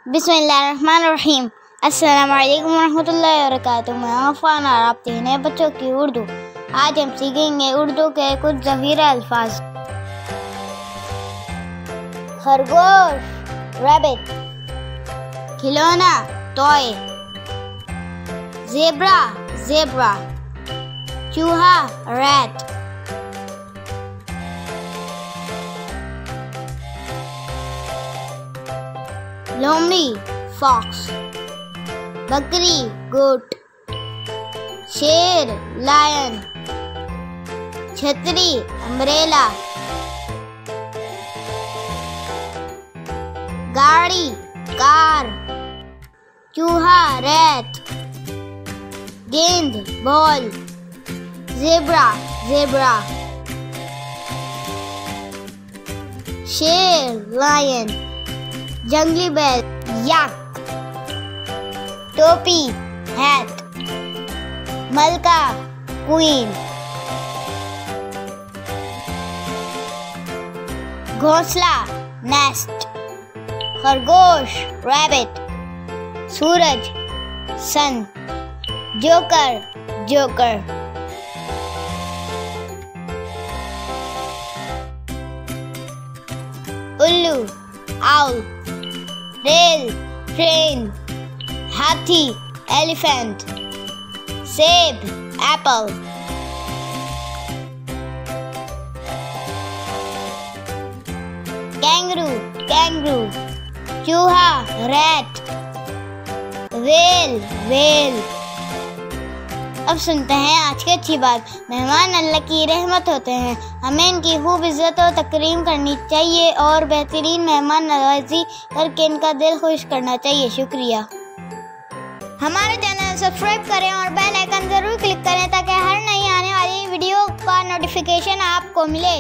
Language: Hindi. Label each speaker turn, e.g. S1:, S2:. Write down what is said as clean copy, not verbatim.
S1: बिस्मिल्लाहिर्रहमानिर्रहीम। अस्सलाम वालेकुम रहमतुल्लाहि व बरकातुहू। मैं अफ़ान और आप देखने हैं बच्चों की उर्दू। आज हम सीखेंगे उर्दू के कुछ ज़ख़ीरा अल्फाज। खरगोश रैबिट, खिलौना टॉय, ज़ेब्रा ज़ेब्रा, चूहा रैट, लोमड़ी फॉक्स, बकरी गोट, शेर लायन, छतरी अम्ब्रेला, गाड़ी कार, चूहा रैट, गेंद बॉल, ज़ेब्रा ज़ेब्रा, शेर लायन, जंगली बैल याक, टोपी हैट, मलका क्वीन, घोंसला नेस्ट, खरगोश रैबिट, सूरज सन, जोकर जोकर, उल्लू आउल, रेल ट्रेन, हाथी एलिफेंट, सेब एप्पल, कैंगरू कैंगरू, चूहा रैट, वेल वेल। अब सुनते हैं आज की अच्छी बात। मेहमान अल्लाह की रहमत होते हैं, हमें इनकी खूब इज्जत और तकरीम करनी चाहिए और बेहतरीन मेहमान नवाजी करके इनका दिल खुश करना चाहिए। शुक्रिया। हमारे चैनल सब्सक्राइब करें और बेल आइकन ज़रूर क्लिक करें ताकि हर नई आने वाली वीडियो का नोटिफिकेशन आपको मिले।